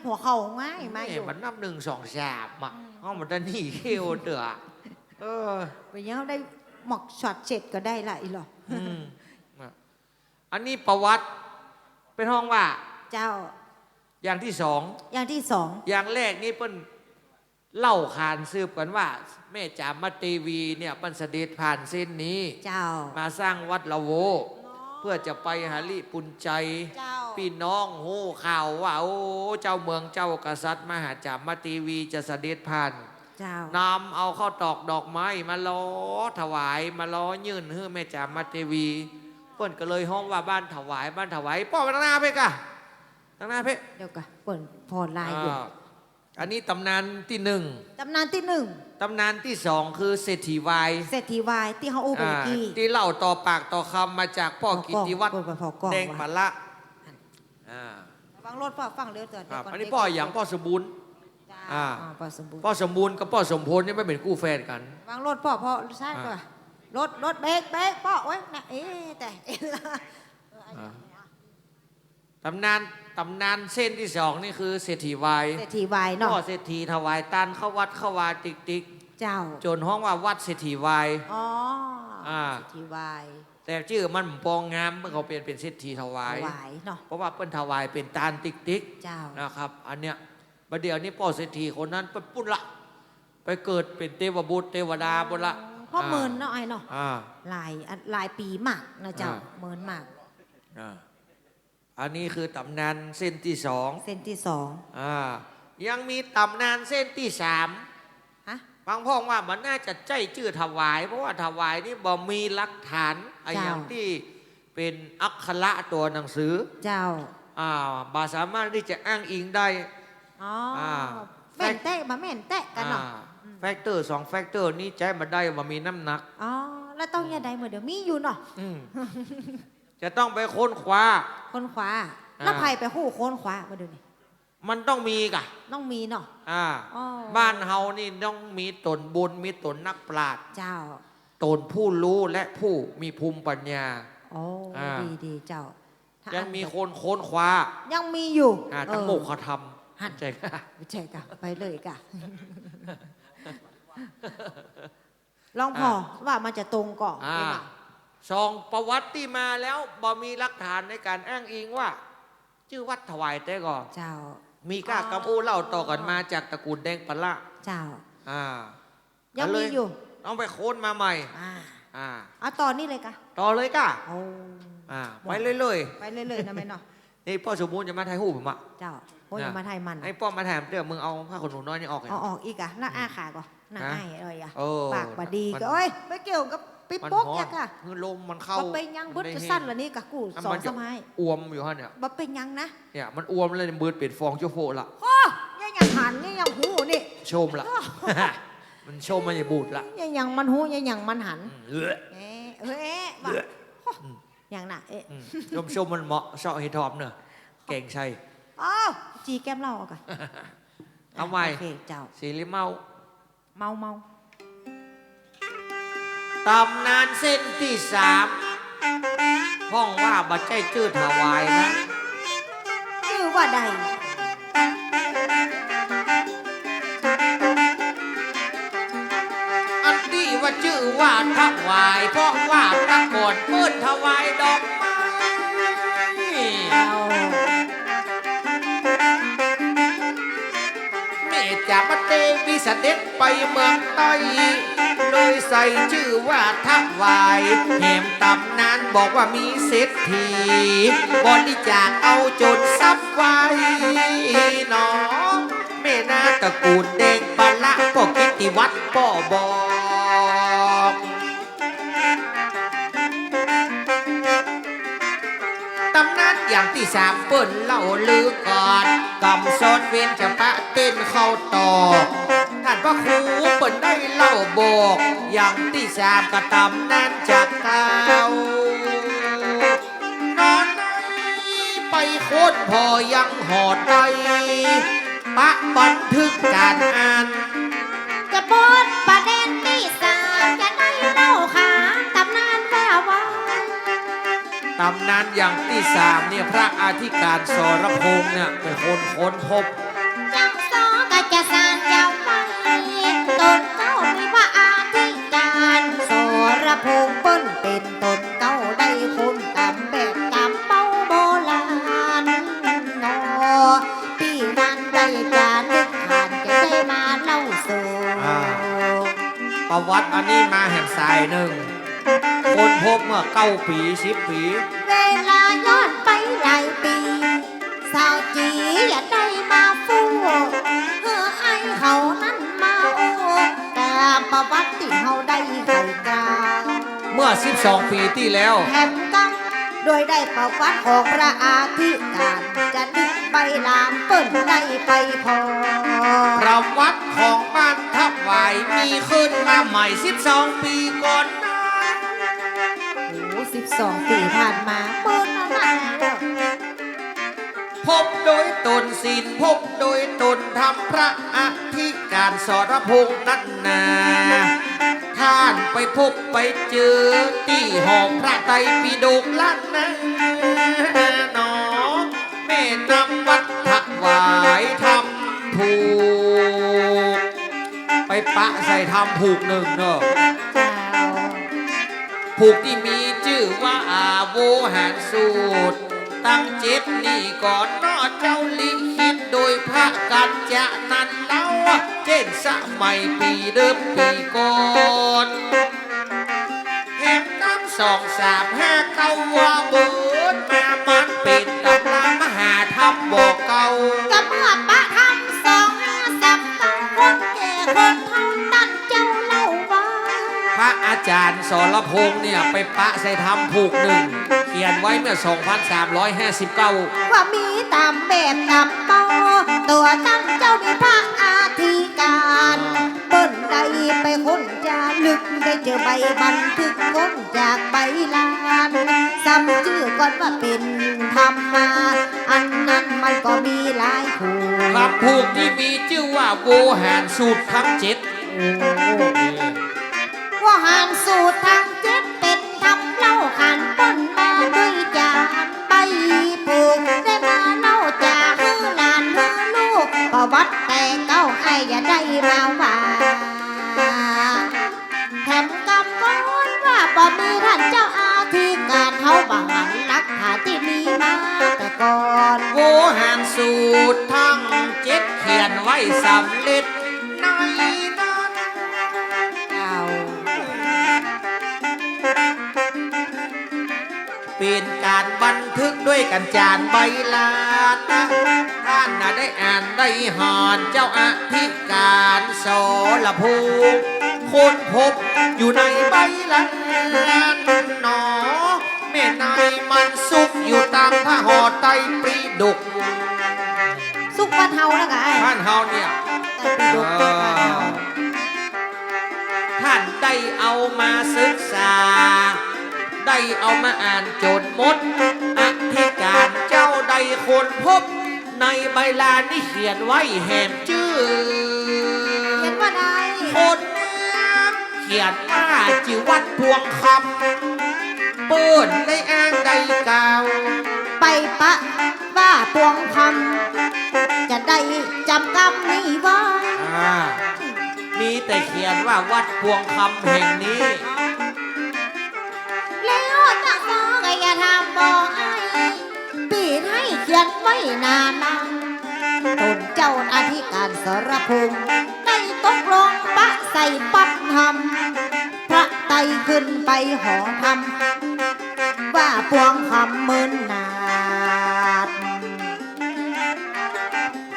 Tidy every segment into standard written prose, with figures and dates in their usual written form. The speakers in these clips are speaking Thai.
หัวเข่าง่ายมาอยู่มันนับหนึ่งสองสามอ่ะห้องมันจะหนีเขี้ยวเดือเออไปยังได้หมอกช็อตเจ็ดก็ได้ละอีหรออันนี้ประวัติเป็นห้องว่าเจ้าอย่างที่สองอย่างแรกนี่เปิ้นเล่าขานสืบกันว่าแม่จามาเทวีเนี่ยเปิ้นเสด็จผ่านเส้นนี้เจ้ามาสร้างวัดละโวเพื่อจะไปหาลิปุญใจพี่น้องโหข่าวว่าโอ้เจ้าเมืองเจ้ากษัตริย์มหาจามาเทวีจะเสด็จผ่านนำเอาข้าวตอกดอกไม้มาล้อถวายมาล้อยื่นให้แม่จามาเทวีเปิ้นก็เลยห้องว่าบ้านถวายป้อตั้งหน้าเพกะตั้งหน้าเพเดี๋ยวกะเปิดพอลายอยู่อันนี้ตำนานที่หนึ่งตำนานที่สองคือเศรษฐีวายที่เขาอู้ไปกี้ที่เล่าต่อปากต่อคำมาจากพ่อกิติวัฒน์แดงปะละฟังรถพ่อฟังเรือตัวอันนี้พ่ออย่างพ่อสมบูรณ์พ่อสมบูรณ์กับพ่อสมพลนี่ไม่เป็นคู่แฟนกันฟังรถพ่อใช่ป่ะรถเบรกพ่อไว้นะแต่ตำนานเส้นที่สองนี่คือเศรษฐีวายเนาะพ่อเศรษฐีถวายตันเข้าวัดเข้าวาติ๊กเจ้าจนห้องว่าวัดเศรษฐีวายเศรษฐีวายแต่ชื่อมันปองงามเมื่อเขาเปลี่ยนเป็นเศรษฐีถวายเนาะเพราะว่าเปิ้นถวายเป็นตาลติ๊กนะครับอันเนี้ยประเดี๋ยวนี้พ่อเศรษฐีคนนั้นไปปุ้นละไปเกิดเป็นเทวบุตรเทวดาบนละพ่อเมินเนาะไอ้เนาะหลายปีมากนะเจ้าเมินมากอันนี้คือตำนานเส้นที่สองยังมีตำนานเส้นที่สามบางพ่อว่ามันน่าจะใจชื่อถวายเพราะว่าถวายนี่บ่มีหลักฐานอย่างที่เป็นอักขระตัวหนังสือเจ้าบาสามารถที่จะอ้างอิงได้แม่นแตะมาแม่นแตะกันเนาะแฟกเตอร์2แฟกเตอร์นี้ใจมาได้ว่ามีน้ำหนักแล้วต้องยังไงเดี๋ยวมีอยู่เนาะจะต้องไปค้นคว้าแล้วใครไปคู่ค้นคว้ามาดูนี่มันต้องมีกะต้องมีเนาะบ้านเฮานี่ต้องมีตนบุญมีตนนักปราชญ์เจ้าตนผู้รู้และผู้มีภูมิปัญญาดีเจ้ายังมีคนค้นคว้ายังมีอยู่ทั้งโมกขธรรมใช่กะไปเลยกะลองพอว่ามันจะตรงก่อนสองประวัติที่มาแล้วบ่มีหลักฐานในการอ้างอิงว่าชื่อวัดถวายแต่ก่อนเจ้ามีก้ากำอูเล่าต่อกันมาจากตระกูลแดงปะละเจ้ายังมีอยู่ต้องไปค้นมาใหม่ต่อนี่เลยกะต่อเลยกะไปเรื่อยนะแม่เนาะนี่พ่อสมบูรณ์จะมาถ่ายรูปผมเจ้าพ่อจะมาถ่ายมันให้ป้อมาถ่ายเดี๋ยวมึงเอาผ้าขนหนูน้อยนี่ออกออกอีกอะหน้าอ้าขาก่อนหน้าอ้ายอะไรอะปากบดีก็ไม่เกี่ยวกับปิ๊บป๊กยักอะลมมันเข้าไปยังบึ้ดสั้นวันนี้กับกู2 สมัยอวมอยู่ฮะเนี่ยเป็นยังนะเนี่ยมันอวมเลยมือเปลี่ยนฟองโจโฟละยังหันยังหูนี่ชมละมันชมมันอย่าบูดละยังมันหูยังมันหันอย่างน่ะชมมันเหมาะเสาะให้ทอมเนอะเก่งชัยจีแก้มเล่ากันทำไมสีลิเมาตำนานเส้นที่3ห้องว่าบัดใจชื่อถวายนะชื่อว่าใดอันที่ว่าชื่อว่าถวายเพราะว่าตะก่อนเปิ้นถวายดอกไม้แม่จามาเทวีเสด็จไปเมืองใต้เลยใส่ชื่อว่าถวายแหมตำนานบอกว่ามีเศรษฐีบริจาคเอาจนซับไว้หนอแม่นาตระกูลแดงปะละพ่อกิติวัฒน์พ่อบอกตำนานอย่างที่3เปิ้นเล่าลือก่อนกำสอนเวียนจะปะเต้นเข้าต่อท่านพระครูเปิ้นได้เล่าบอกอย่างที่3ก็ตำนานจากเก่านอนไปโคตรพอยังหอดไปปะบันทึกการอ่านจะบนประเด็นที่3จะได้เล่าขาตำนานว่าตำนานอย่างที่3เนี่ยพระอธิการสรพงษ์เนี่ยเป็นคนค้นพบ พงเปิ้นเป็นตนเก้าได้คนตามแบบตามเป้าโบราณนอปีนั้นได้จานึกผ่านจะได้มาเล่าสู่ ประวัติอันนี้มาแห่งสายหนึ่งคนพบเมื่อ9 ปี 10 ปี เวลาย้อนไปหลายปีสาวจีอย่าได้มาฟูเพื่อให้เขานั้นมาโอ้ตามประวัติที่เขาได้เคยกล่าว เมื่อ 12 ปีที่แล้ว แถมต้องโดยได้ประวัติของพระอาทิการจะนึกไปลามเปิ้นได้ไปพอ ประวัติของบ้านทับไหวมีขึ้นมาใหม่ 12 ปีก่อนนะ โอ้12 ปีผ่านมาเปิ้นนั่นแล้ว พบโดยตนศีลพบโดยตนทำพระอธิการสรพงษ์นั่นนาท่านไปพบไปเจอที่หอพระไตรปิฎกล้านนาหนอแม่นำวัดถวายทำผูกไปปะใส่ทำผูกหนึ่งเนอะ เจ้า ผูกที่มีชื่อว่าอาโวหารสูตรตั้ง7นี่ก่อนนอเจ้าลิขิตโดยพระกัญจนันเล่าเช่นสมัยปีเดิมปีก่อนแห่งน้ำ2 3 5 9ว่าเบิดมามันเป็นตำรามหาธรรมบอกเก่า ก็เมื่อปะทำ2 5 3ต้องคนแก่คนเท่านั้นเจ้าเล่าว่า พระอาจารย์สรพงษ์เนี่ยไปปะใส่ทำผูกหนึ่งเขียนไว้เมื่อ 2359 ว่ามีตามแบบตามเป้าตัวตั้งเจ้ามีพระอาธิการเปิ้นได้ไปค้นจาลึกได้เจอใบบันทึกค้นจากใบลานซ้ำชื่อก่อนว่าเป็นธรรมาอันนั้นมันก็มีหลายคู่ คำผูกที่มีชื่อว่าโวหารสูตรทั้ง7 ว่าหารสูตรทางเจ็ดเป็นทำเล่าขันต้นมาด้วยจานใบผูกได้มาเล่าจากฮือหลานฮือลูกประวัติแต่เก้าให้อย่าได้มาว่าแถมกำก้อนว่าบ่มีท่านเจ้าอาธิการเขาบังหันลักฐานที่มีมาแต่ก่อน โวหารสูตรทั้ง7เขียนไว้สำเร็จในนั้น เจ้า เป็นการบันทึกด้วยกันจานใบลานนะท่านน่ะได้อ่านได้หานเจ้าอธิการสรพงษ์คนพบอยู่ในใบลานหนอแม่นายมันซุกอยู่ตามพระหอไตรปิฎก สุกบ้านเฮาแล้วไง ท่านเฮาเนี่ย แต่ไปดูบ้านเฮา ท่านได้เอามาศึกษา ได้เอามาอ่านจนหมดอธิการเจ้าได้คนพบ ในใบลานนี่เขียนไว้แหมชื่อ เห็นว่าได้ คนเขียนว่าจิวัดพวงคำเปิ้นได้อ้างได้กล่าว ไปปะว่าปวงคำจะได้จำกรรมนี้ไว้ มีแต่เขียนว่าวัดพวงคำแห่งนี้ แล้วจะมองไงอย่าทำมองไอ้ปีนให้เขียนไว้นานนังตนเจ้าอธิการสรพงษ์ได้ตกลงปะใส่ปัดทำพระไตรขึ้นไปหอทำว่าปวงคำเมินนาด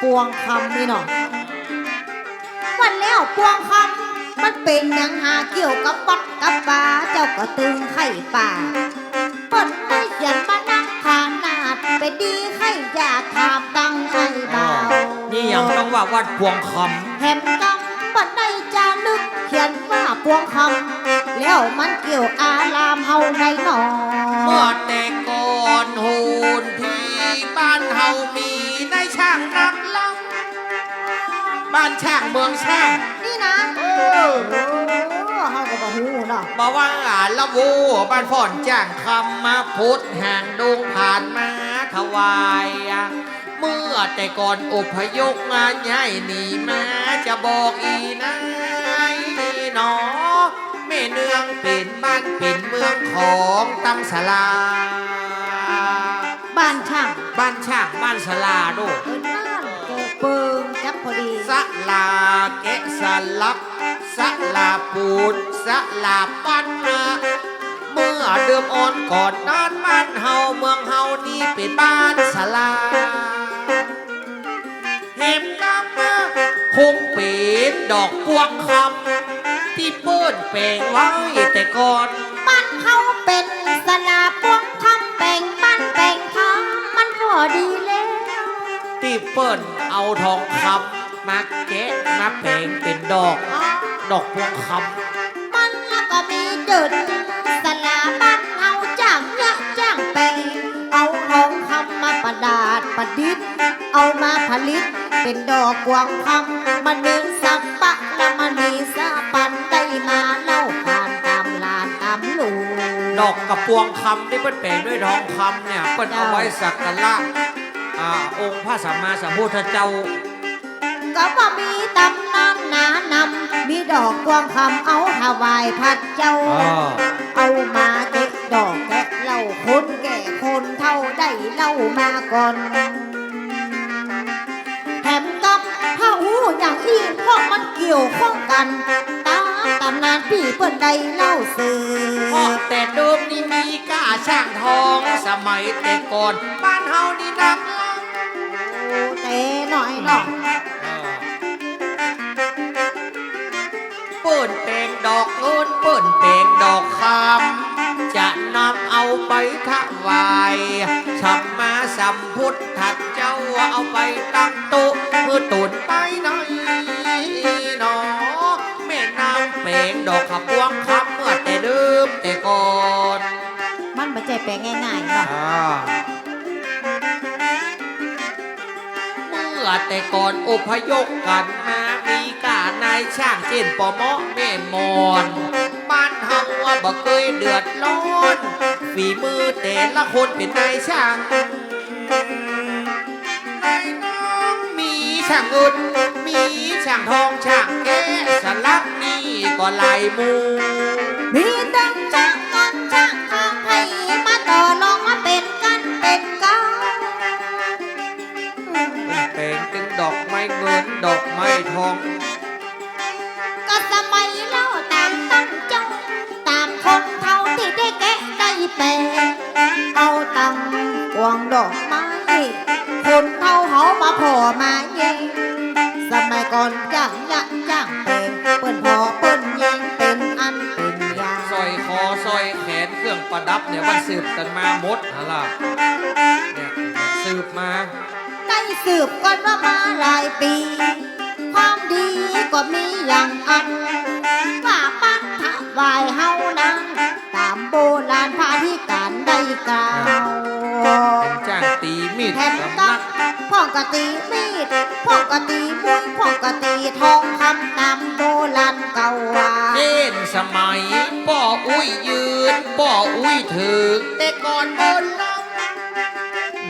ปวงคำนี่เนาะวันแล้วปวงคำมันเป็นหยังหาเกี่ยวกับวัดกับป่าเจ้าก็ตึงไข่ป่าเปิดไม่เขียนมานั่งขนาดไปดีไข่อยากถามตังไข่เบา นี่ยังต้องว่าวัดพวงค แหมกำบัดได้จาลึกเขียนว่าปวงคำแล้วมันเกี่ยวอารามเฮาในหนอ ำเมื่อแต่ก่อนโหนที่บ้านเฮามีในช่างนักเล่าบ้านช่างเมืองช่าง นี่นะโอ้เฮาก็บ่ฮู้เนาะ บอกว่าละโวบ้านพ่อนจ้างคำมาพุทธห่างดงผ่านมาถวายเมื่อแต่ก่อนอพยพงานใหญ่หนีมาจะบอกอีนายหนอแม่ ม่เนืองเป็นบ้านเป็นเมืองของตั้งศาลา บ้านช่าง บ้านช่างบ้านศาลาดู บ้านเกิดเปิงจับพอดี ศาลาแกะสลักศาลาปูนศาลาปั้นนะเมื่อเดิมอ่อนก่อนนั้นบ้านเฮาเมืองเฮานี่เป็นบ้านศาลาเห็มน้ำคงเป็นดอกพวงคำที่เปิ้นแปลงไว้แต่ก่อน บ้านเขาเป็นสลาพวงคำแบ่งบ้านแบ่งคำมันก็ดีแล้ว ที่เปิ้นเอาทองคำมาแกะมาแปลงเป็นดอกพวงคำ มันแล้วก็มีจุดสลาบ้านเอาจ้างเยอะจ้างแปลงเอาทองคำมาประดาษประดิษฐ์เอามาผลิตเป็นดอกกวางคำมันมีสับปะและมันมีสะปันได้มาเล่าผ่านตามลานตามหลู ดอกกระปวงคำที่เปิ้นแปลงด้วยทองคำเนี่ยเปิ้นเอาไว้สักการะองค์พระสัมมาสัมพุทธเจ้า ก็ว่ามีตำนานหนานำมีดอกกวางคำเอาถวายพัดเจ้า เอามาเก็บดอกแกะเหล่าคนแก่คนเท่าได้เล่ามาก่อนแถมกำถ้าหูอย่างอีกเพราะมันเกี่ยวข้องกันตามตำนานพี่เปิ้นได้เล่าสื่อ เพราะแต่เดิมนี่มีก้าช่างทองสมัยแต่ก่อนบ้านเฮานี่ดัง แต่หน่อยหน่อย เปิ้นแปลงดอกเงินเปิ้นแปลงดอกคำจะนำเอาไปถวายสัมมาสัมพุทธเจ้าเอาไปตั้งโต๊ะเพื่อตุนไปหน่อยหนอแม่นางแปลงดอกขบวงคำเมื่อแต่เดิมแต่ก่อน มันไม่ใช่แปลงง่ายๆเนาะ เมื่อแต่ก่อนอพยพกันมามีกานายช่างเช่นปอเมาะแม่มอนบ้านเฮาว่าบ่เคยเดือดร้อนฝีมือแต่ละคนเป็นนายช่างนายน้องมีช่างเงินมีช่างทองช่างแก้สลักนี่ก็หลายหมู มีตั้งจ้างเงินจ้างทองให้มาต่อรองมาเป็นกันเป็นเก้า แปลงเป็นดอกไม้เงินดอกไม้ทอง ก็สมัยเล่าตามตั้งจ้องตามคนเท่าที่ได้แกะได้แปลเอาตังกวางดอกไม้คนเท่าเขามาพอมาเย่งสมัยก่อนจ้างยักจ้างแปลงเปิ้นพอเปิ้นแย่งเป็นอันเป็นยา สร้อยคอสร้อยแขนเครื่องประดับเนี่ยมันสืบกันมาหมดฮะล่ะเนี่ยสืบมา ได้สืบกันว่ามาหลายปี ความดีก็มีอย่างอันว่าปันถวายเฮานั้นตามโบราณพระธิการได้กล่าว เป็นจ้างตีมีด แถม สำ กั นั บ ก พ่องกะตีมีดพ่องกะตีมุ้ยพ่องกะตีทองคำตามโบราณเก่าว่า เช่นสมัยป่ออุ้ยยืนป่ออุ้ยถึงแต่ก่อนบนลง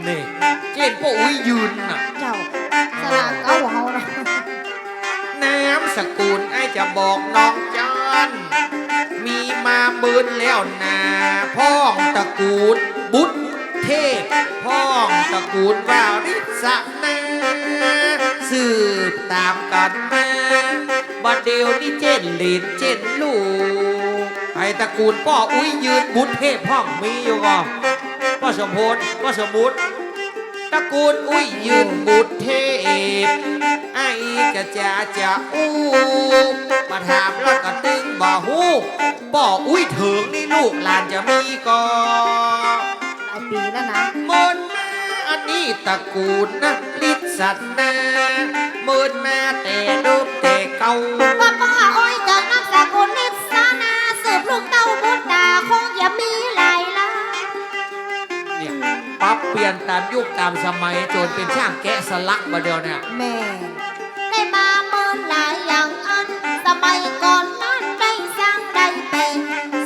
นี่เช่นป่ออุ้ยยืนน่ะ เจ้าสลากเก่าเฮานะ น้ำสกุลไอ้จะบอกน้องจอนมีมาเบินแล้วนาพ้องตระกูลบุตรเทพพ้องตระกูลวาริศนาสืบตามกันมาบัดเดียวนี่เจนหลินเจนลูกไอ้ตระกูลป้ออุ้ยยืนบุตรเทพพ้องมีอยู่ก่อนป้อสมพลป้อสมมุติตระกูลอุ้ยยืนบุตรเทพไอ้กะจะอู้มาถามแล้วก็ตึงบ่ฮู้ป้ออุ้ยถึงนี่ลูกหลานจะมีก่อ หลายปีแล้วนะ มนมาอันนี้ตระกูลนะลิศนาเมินมาแต่เดิมแต่เก่า ว่าป้าอ้อยจากนักสกุลนิสานาสืบลูกเต้าบุตรดาคงอย่ามีหลายล้าน เนี่ยปรับเปลี่ยนตามยุคตามสมัยจนเป็นช่างแกะสลักมาเดียวเนี่ย แม่ได้มาเมินหลายอย่างอันสมัยก่อนนั้นได้สร้างได้เป็น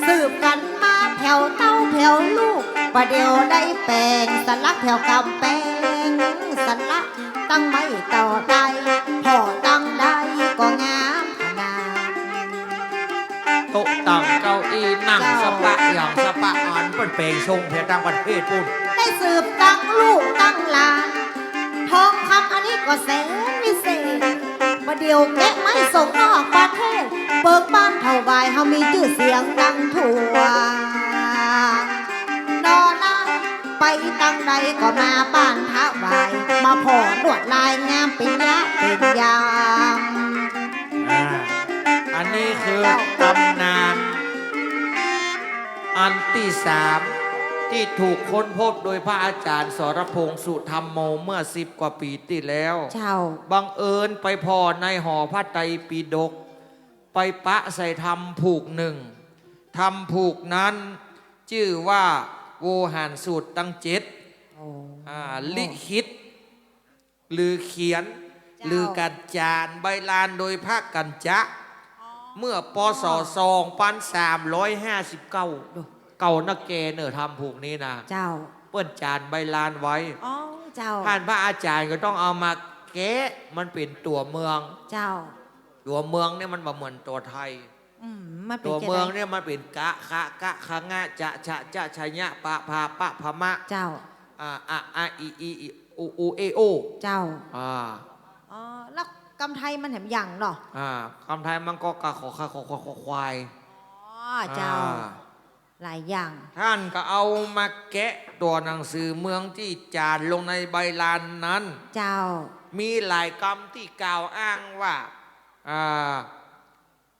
สืบกันมาแผ่วเต้าแผ่วลูกประเดี๋ยวได้แปลงสลักแผ่วกำแปลงสลักตั้งไม่ต่อได้พอตั้งได้ก็งามขนาด โต๊ะตั้ง แปลงชงเพียต่างประเทศปุ่น ได้สืบตั้งลูกตั้งหลาน ทองคำอันนี้ก็แสนวิเศษมาเดียวแกะไม่ส่งนอกประเทศเปิกบ้านเท่าใบเฮามีชื่อเสียงดังทั่วนอนะไปตั้งใดก็มาบ้านพระใบมาพอลวดลายงามเป็นยะเป็นยาม อันนี้คือตำนานอันที่สามที่ถูกค้นพบโดยพระอาจารย์สรพงษ์สุธรรมโมเมื่อ10 กว่าปีที่แล้วบังเอิญไปพอในหอพระไตรปิฎกไปปะใส่ธรรมผูกหนึ่งธรรมผูกนั้นชื่อว่าโวหารสูตรตั้ง7ลิขิตหรือเขียนหรือกัจจานใบลานโดยพระกัญจะ เมื่อปศ2359เก่านักเกเนอทำผูกนี้นะเจ้าเปิ้นจานใบลานไว้เจ้าท่านพระอาจารย์ก็ต้องเอามาแกะมันเป็นตัวเมืองเจ้าตัวเมืองเนี่ยมันบ่เหมือนตัวไทยตัวเมืองเนี่ยมันเป็นกะคะงะจะชะยะปะพาปะพมะเจ้าอีอูเอโอเจ้าแล้วกำไทยมันแถมอย่างเนาะกำไทยมันก็กะขอควายเจ้าหลายอย่างท่านก็เอามาแกะตัวหนังสือเมืองที่จานลงในใบลานนั้นเจ้ามีหลายคำที่กล่าวอ้างว่า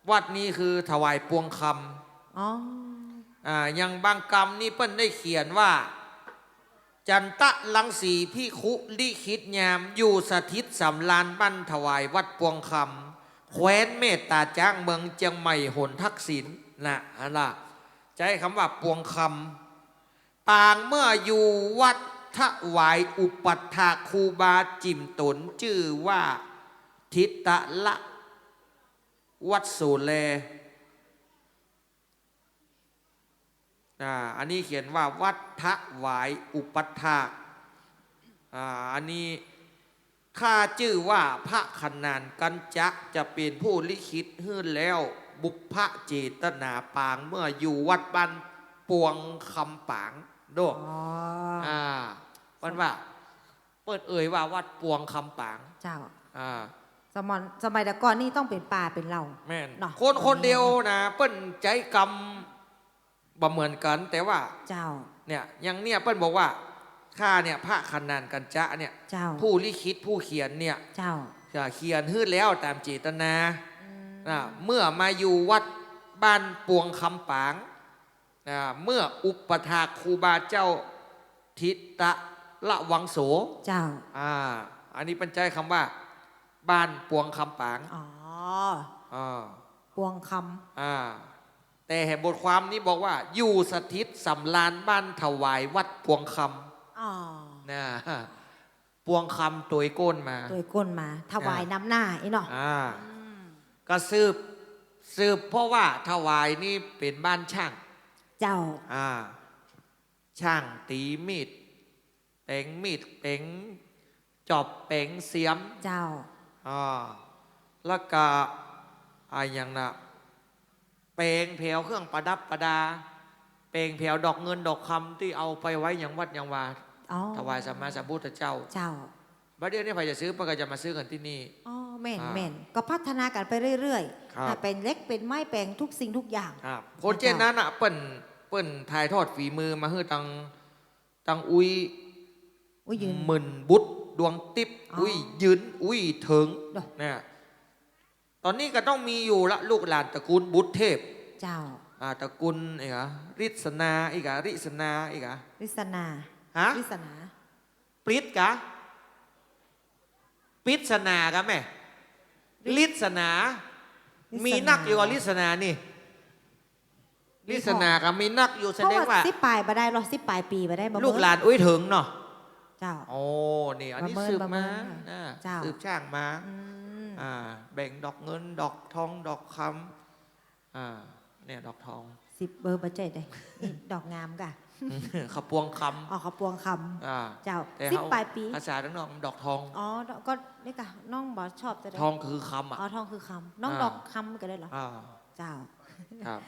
วัดนี้คือถวายปวงคำอย่างบางคำนี่เปิ้นได้เขียนว่าจันตะลังสีพี่คุลิขิตยามอยู่สถิตสำลานบ้านถวายวัดปวงคำแคว้นเมตตาจ้างเมืองเจียงใหม่หนทักษิณนะอะไรใช้คำว่าปวงคำปางเมื่ออยู่วัดถวายอุปัฏฐาครูบาจิมตนชื่อว่าทิตะละวัดโสแลอันนี้เขียนว่าวัดถวายอุปัฏฐาอันนี้ข้าชื่อว่าพระขนานกัญจะเป็นผู้ลิขิตฮื้นแล้วบุพเจตนาปางเมื่ออยู่วัดบ้านปวงคำปางด้วยวันว่าเปิดว่าวัดปวงคำปางเจ้าสมัยแต่ก่อนนี่ต้องเป็นป่าเป็นเราแม่นคนเดียวนะเปิ้นใจกรรมบ่เหมือนกันแต่ว่าเจ้าเนี่ยอย่างเนี่ยเปิ้นบอกว่าข้าเนี่ยพระขนานกัญจะเนี่ยผู้ลิขิตผู้เขียนเนี่ยเจ้าเขียนฮื้นแล้วตามเจตนาเมื่อมาอยู่วัดบ้านปวงคำปางเมื่ออุปถากครูบาเจ้าทิตะละวังโสเจ้าอันนี้เป็นใจคำว่าบ้านปวงคำปางปวงคำแต่แห่งบทความนี้บอกว่าอยู่สถิตสำลานบ้านถวายวัดปวงคำนะปวงคำตัวก้นมาถวายน้ำหน้าไอ้เนาะก็สืบเพราะว่าถวายนี่เป็นบ้านช่างเจ้าช่างตีมีดเป่งมีดเป่งจอบเป่งเสียมเจ้าแล้วก็อย่างน่ะเป่งแผวเครื่องประดับประดาเป่งแผวดอกเงินดอกคำที่เอาไปไว้อย่างวัดอย่างวาถวายสัมมาสัมพุทธเจ้าบัดเดี๋ยวนี้ใครจะซื้อก็จะมาซื้อกันที่นี่แม่นก็พัฒนากันไปเรื่อยๆถ้าเป็นเล็กเป็นไม้แปลงทุกสิ่งทุกอย่างคนเจนนั้นเปิ้นถ่ายทอดฝีมือมาให้ตังอุ้ยหมื่นบุตรดวงติบอุ้ยยืนอุ้ยถึงเนี่ยตอนนี้ก็ต้องมีอยู่ละลูกหลานตระกูลบุตรเทพเจ้าตระกูลอีกอะริศนาอีกอะริศนาอีกอะริศนาริศนาปริศกะปริศนากะแม่ลิศนามีนักอยู่กับลิศนานี่ลิศนากับมีนักอยู่แสดงว่า10 ปลายมาได้หรอ10 ปลายปีมาได้ลูกหลานอุ้ยถึงเนาะเจ้าโอ้นี่อันนี้สืบมาสืบช่างมาแบ่งดอกเงินดอกทองดอกคำเนี่ยดอกทอง10 เบอร์บัจเจตเลยดอกงามกะขับปวงคำขับปวงคำเจ้า10 ปลายปีภาษาน้องดอกทองก็นี่กะน้องบอกชอบจะได้ทองคือคำทองคือคำน้องดอกคำกันได้เหรอเจ้าครับ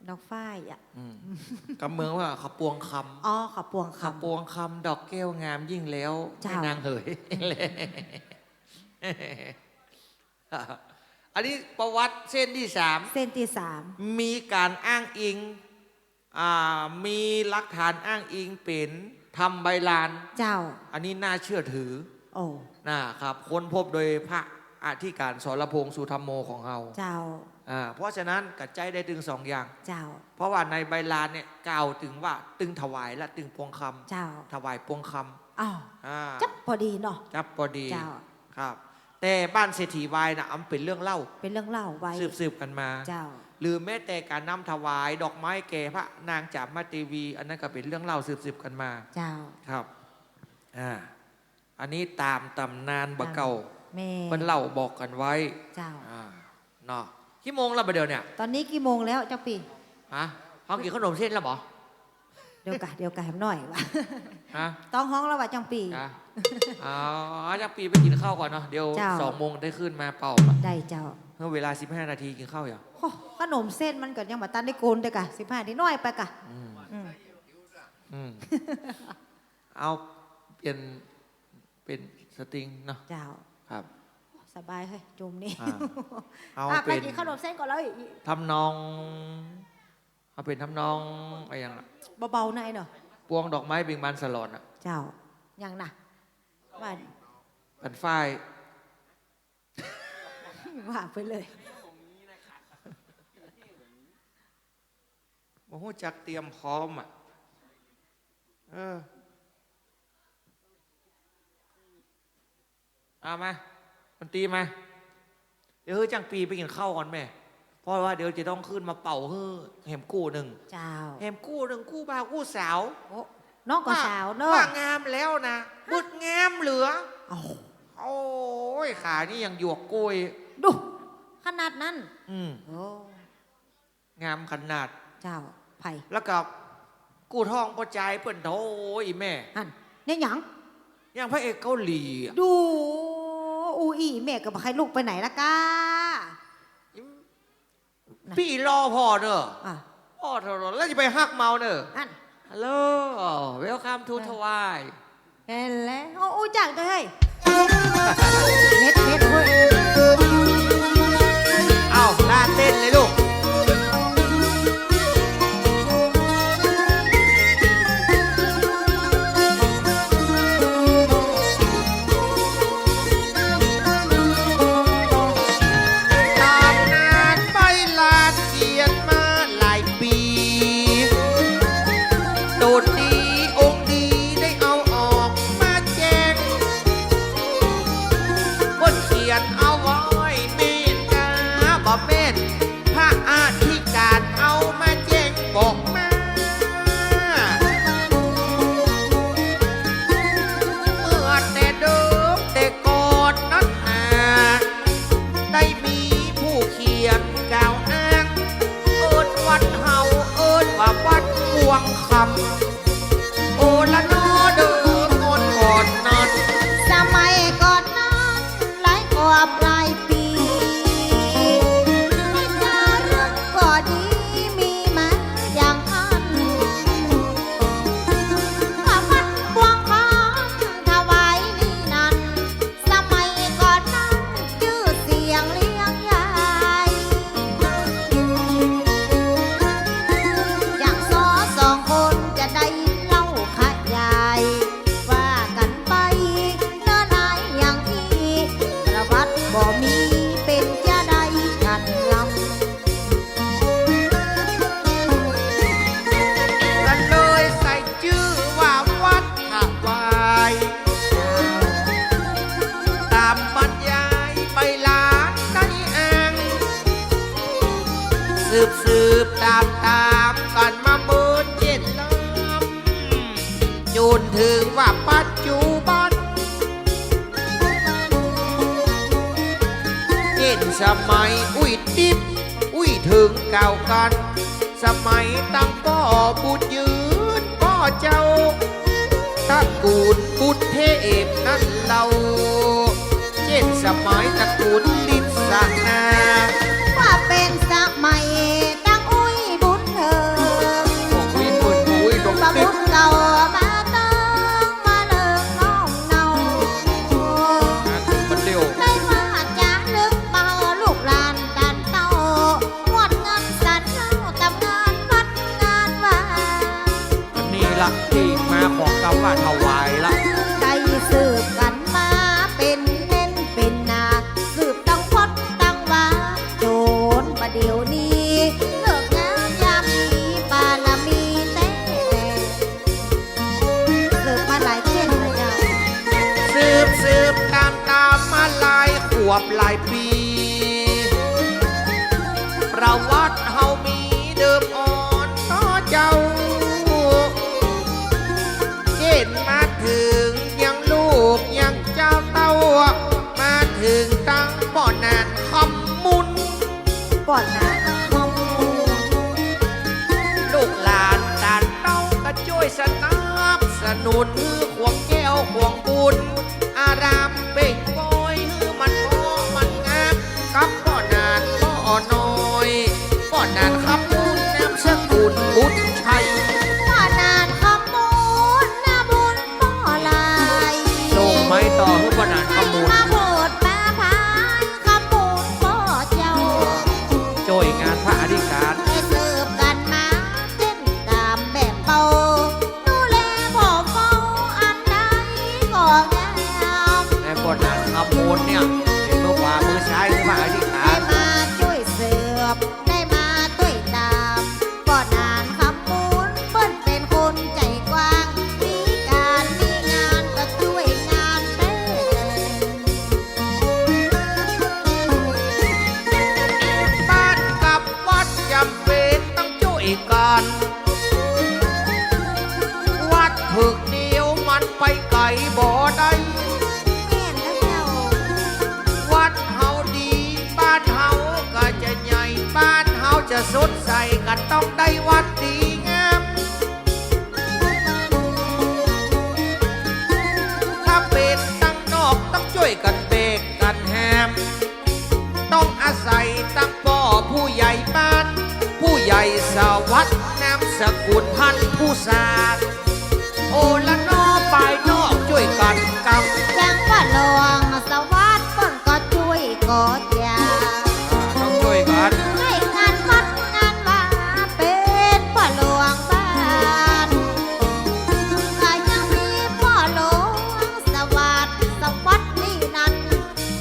ดอกฝ้ายอ่ะ กำเมืองว่าขปวงคำ อ๋อขปวง ข คำ ปวงคำดอกแก้วงามยิ่งแล้ว เจ้า แม่นางเหย อันนี้ประวัติเส้นที่สาม เส้นที่สาม มีการอ้างอิงมีหลักฐานอ้างอิงเป็นทำใบลาน เจ้า อันนี้น่าเชื่อถือ โอ้ นะครับค้นพบโดยพระอธิการสรพงษ์สุธรรมโมของเรา เจ้า เพราะฉะนั้นกัดใจได้ถึงสองอย่าง เจ้า เพราะว่าในใบลานเนี่ยกล่าวถึงว่าตึงถวายและตึงปวงค เจ้า ำถวายปวงค อ้าว ำ จับพอดีเนาะ จับพอดี เจ้า ครับ แต่บ้านเศรษฐีวายนะอำเป็นเรื่องเล่า เป็นเรื่องเล่าไว้ สืบกันมา เจ้า หรือแม้แต่การนำถวายดอกไม้แก่พระนางจามเทวี อันนั้นก็เป็นเรื่องเล่าสืบกันมา เจ้า ครับอันนี้ตามตำนานบะเก่า แม่ มันเล่าบอกกันไว้ เจ้า เนาะกี่โมงแล้วประเดี๋ยวเนี่ย ตอนนี้กี่โมงแล้วเจ้าปี ฮะเขากินขนมเส้นแล้วบอ เดี๋ยวกะหน่อยวะ ฮะ ต้องห้องแล้ววะจังปี จ้ะจักปีไปกินข้าวก่อนเนาะเดี๋ยว เจ้า 2 โมงได้ขึ้นมาเป่า ได้เจ้า เมื่อเวลา15 นาทีกินข้าวอย่าง โอ้ขนมเส้นมันก็ยังมาตันได้โกนแต่กะ15นิดหน่อยไปกะ อืม อืม เอาเปลี่ยนเป็นสตริงเนาะ เจ้า ครับ สบายเฮ้ยจุ่มนี่ เอา ไป เป็น กินขนมเส้นก่อนเลย ทำนองเอาเป็นทำนองอะไรอย่างน่ะ เบาๆหน่อยเนาะ พวงดอกไม้เบ่งบานสลอนอ่ะ เจ้าอย่างน่ะว่า ปันฝ้าย ว่าไปเลย โอ้โหจักเตรียมพร้อมอ่ะเอามามันตีมาเดี๋ยวจังปีไปกินข้าวก่อนแม่เพราะว่าเดี๋ยวจะต้องขึ้นมาเป่าแหมกู้หนึ่ง เจ้า แหมกู้หนึ่งกู้บ่าวกู้สาว โอ้น้องก็สาวเนอะ ว่างามแล้วนะบุดงามเหลือ เอา โอ้ยขานี่ยังหยวกกล้วย ดูขนาดนั้น โอ้ งามขนาด เจ้าไผ่ แล้วกับกู้ทองประจายเปิ่นโถอีแม่ อันเนี่ยหยัง ยังพระเอกเกาหลีอะ ดูอูอีแม่กับใครลูกไปไหนละก้า พี่รอพ่อเนอะ อ่ะ พ่อเถอะแล้วจะไปฮักเมาเนอะ อัน ฮัลโหลเวลคัมทูทวาย เห็นแล้วโอ้จังเลยเม็ดเว้ย เอาลาเต้นเลยลูก ตามนานไปลาเกียนมาหลายปี โดดดีองค์ดีได้เอาออกมาแจ้งบนเขียนเอาไว้เมตตาบ่เม่นพระอธิการเอามาแจ้งบอกมาเมื่อแต่เดิมแต่ก่อนนั้นได้มีผู้เขียนกล่าวอ้างเอิ้นวัดเฮาเอิ้นว่าวัดพวงคำโอละนอเดิมก่อนนั้น สมัยก่อนนั้นหลายกว่าปลายปีไม่เจอเรื่องก็ดีมีมาอย่างอันข้าพัดพวงคำถวายนี่นั้นสมัยก่อนนั้นชื่อเสียงเลี้ยงใหญ่อย่างสองคนจะได้เล่าขยายว่ากันไปเนื้อนายอย่างที่ประวัติบ่มีเป็นจะได้กันลำ กันเลยใส่ชื่อว่าวัดถวายตามบรรยายไปลานได้อ้างสืบตามกันมาเบิดเจ็ดลำจนถึงว่าปัจจุบันเห็นสมัยอุ้ยดิบอุ้ยถึงเก่ากัน สมัยตั้งป่อบุญยืนป่อเจ้าตระกูลบุญเทพนั่นเราเช่นสมัยตระกูลลิศนา ว่าเป็นสมัยตั้งอุ้ยบุญเ บหลายปี ประวัติเฮามีเดิมอ่อนต่อเจ้าเจ็ดมาถึงยังลูกยังเจ้าเต้ามาถึงตั้งป่อนานคำมุน ก่อนนะมอง ลูกหลานตานเต้าก็ช่วยสนับสนุนควงแก้วควงบุญอารามเบ่งบอยมันพอมันงามกับป่อนานป่อน้อยป่อนานคำมุนน้ำสกุลบุญชัย ก่อนนานขมูลนาบุญป่อลาย ส่งไม้ต่อให้ป่อนานคำมุน มาโบดมาพายขมูลป่อเจ้า ช่วยงานพระอธิการ ให้เสิร์ฟกันมาเต้นตามแบบเป่าดูแลบ่เฝ้าอันใดก็งาม ในป่อนานคำมุนเนี่ยเป็นมือขวามือซ้ายของพระอธิกา ได้ ร มาช่วยเสิร์ฟได้มาด้วยตามก่อนนานขมูลเปิ้นเป็นคนใจกว้างมีการมีงานก็ช่วยงานเต้น บ้านกับวัดจำเป็นต้องช่วยกัน วัดถึกเดียวมันไปไกลบ่ได้ แม่นแล้วเจ้า วัดเฮาดีบ้านเฮาก็จะใหญ่บ้านเฮาจะสดใสก็ต้องได้วัดดีงามถ้าเป็นตั้งนอกต้องช่วยกันเบกกันแฮมต้องอาศัยตั้งป่อผู้ใหญ่บ้าน ผู้ใหญ่สวัสดิ์นามสกุลพันธุ์ผู้สาดโอละนอปลายนอกช่วยกันกำ จังหวัดหลวงสวัสดิ์เปิ้นก็ช่วยกอดยา ต้องช่วยกัน ให้งานวัดงานว่าเป็นพ่อหลวงบ้านก็ยังมีพ่อหลวงสวัสดิ์นี่นั่น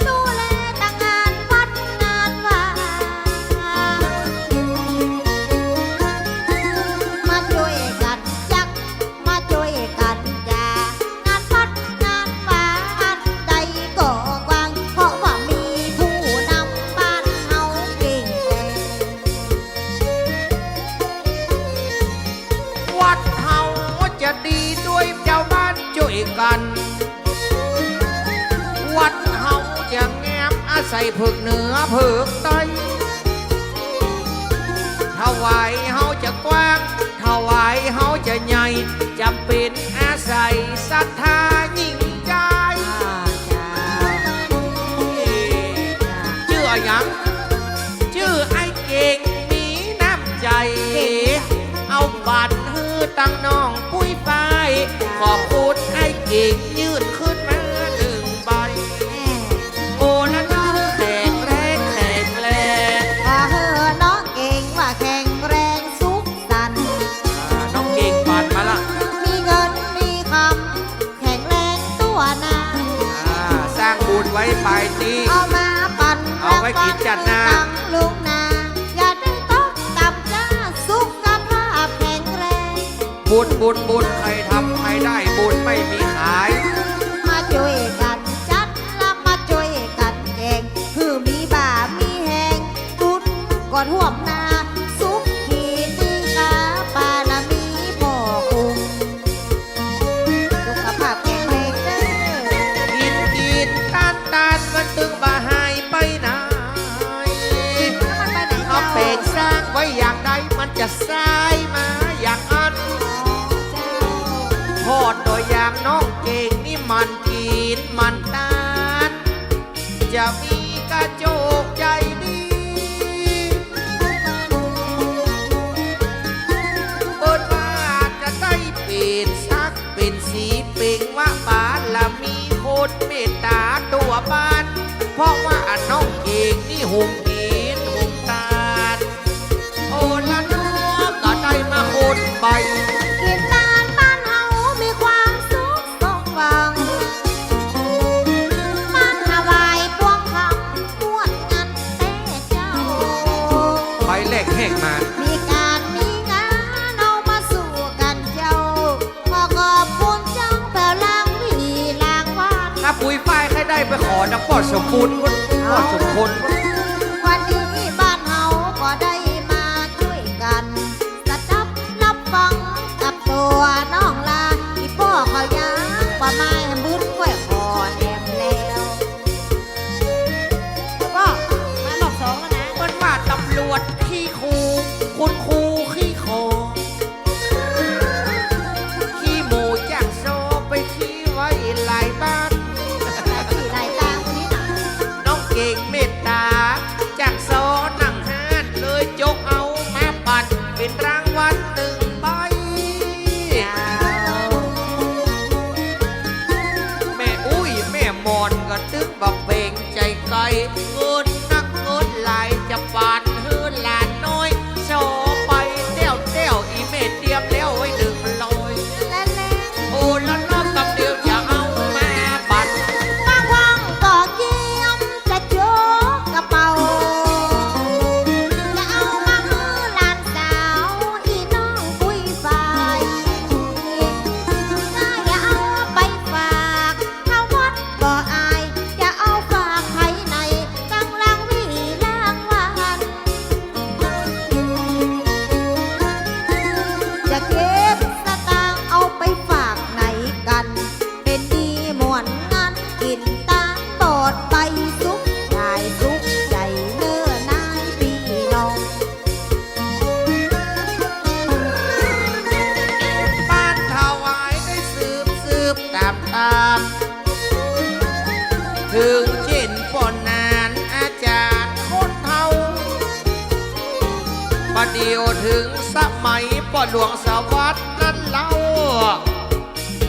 ดูแลแต่งานวัดงานว่ามาช่วยกันจักมาช่วยกันยางานวัดงานว่าอันใดก็กว้างเพราะว่ามีผู้นำบ้านเฮาเก่งแรง วัดเฮาจะดีด้วยเจ้าบ้านช่วยกัน วัดเฮาจะแง้มอาศัยเพิกเหนือเพิกใต้ถวายเฮาจะกว้างถวายเฮาจะใหญ่จำเป็นอาศัยศรัทธายิ่งใจชื่ออะไรหยังชื่อไอ้เก่งมีน้ำใจ เอาบัตรฮือตั้งน้องปุ้ยไปขอบคุณไอ้เก่งยืดขึ้นมาหนึ่งใบ โอละน้องแข็งแรงแข็งแรง ว่าเฮอน้องเก่งว่าแข็งแรงสุขสันต์ น้องเก่งปัดมาละ มีเงินมีคำแข็งแรงตัวหนา สร้างบุญไว้ปลายตี เอามาปั่น เอาไว้กินจัดหน้า ตั้งลุงนาอย่าได้ตกต่ำจ้าสุขภาพแข็งแรง บุญใครทำใครได้บุญไม่มีขาย มาช่วยกันจัดและมาช่วยกันแกงคือมีบ่ามีแหงตุนก่อนห่วมนาสุขขีดีกาปาละมีพ่อคุมสุขภาพแข็งแรงเด้อ กินตานมันตึงบ่หายไปไหน มันไปไหน เอา เจ้า เป็นสร้างไว้อย่างใดมันจะสายมาอย่างนั้น เจ้า พอดตัวอย่างน้องเก่งนี่มันกินมันตานจะมีกระโจกใจดีเปิดว่าจะได้เป็นสักเป็นสีเป่งว่าบ้านละมีคนเมตตาตัวบ้าน เพราะว่าน้องเก่งนี่หุงกินหุงตานโอละน้องก็ได้มาคนใบ กินนานบ้านเฮามีความสุขสมหวังมันถวายพวงคำม่วนงันแต่เจ้า ไปแลกแห้งมา มีการมีงานเอามาสู่กันเจ้าขอขอบคุณเจ้าแผ่วล้างวิล้างวัน ถ้าปุ๋ยฝ้ายใครได้ไปขอน้ำปอดสมบูรณ์ อ วดสุดคน วันนี้บ้านเฮาก็ได้มาช่วยกันสดับรับฟังกับตัวน้องลาที่พ่อเขายังว่าไม้บุญกล้วยคอแนมแล้วก็มารอบสองแล้วนะ มันว่าตำรวจขี้คูคุณครูขี้โคขี้หมูจ้างโซไปขี้ไว้หลายบ้าน ที่ไหนตางคนนี้นะ น้องเก่งเมตตาจากโซนั่งหานเลยจกเอามาปัดเป็นรางวัลหนึ่งใบแม่อุ้ยแม่มอนก็ตึงบักเบ่งใจไกลเงินนักเงินหลายจะปานเฮือนหลานน้อยโซไปเต้วเต้วอีเมตเตรียมแล้วไว้หนึ่งลอย และแล้ว โอ้แล้วน้องกำเดียวจะเอามาปัด บางวังก็เกี่ยมจะโจกกระเป๋าจะเอามาให้หลานสาวอีน้องปุ้ยฝ่ายถ้าอย่าเอาไปฝากถ้าวัดก็อายจะเอาฝากใครในกังลังวีล่างวันจะเก็บสตางค์เอาไปฝากไหนกัน เป็นดีหมวนงันกินตามบอดใบสุกยายสุกใจเนื้อนายพี่น้อง บ้านถวายได้สืบตามถึงเช่นป่อนนานอาจารย์คนเทาประเดี๋ยวถึงสมัยป่อหลวงสวัสดิ์นั้นเล่า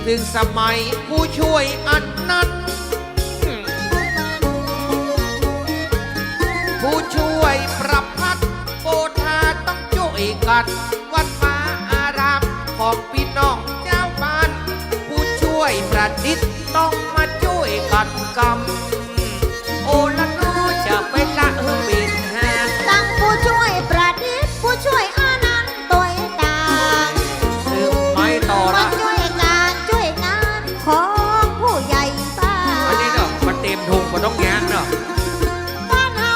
ถึงสมัยผู้ช่วยอันนั้น ผู้ช่วยประพัดโปธาต้องช่วยกันวัดมาอารามของพี่น้องเจ้าบ้าน ผู้ช่วยประดิษฐ์ต้องมาช่วยกันกำโอละโนจะไปละบินหา ตั้งผู้ช่วยประดิษฐ์ผู้ช่วยอานันต์ตัวต่าง สืบไม่ต่อ มา ละ ช่วยการช่วยงานของผู้ใหญ่บ้า อันนี้ น เนาะมันเต็มถุงมันต้องแง้งเนาะ บ้านเฮา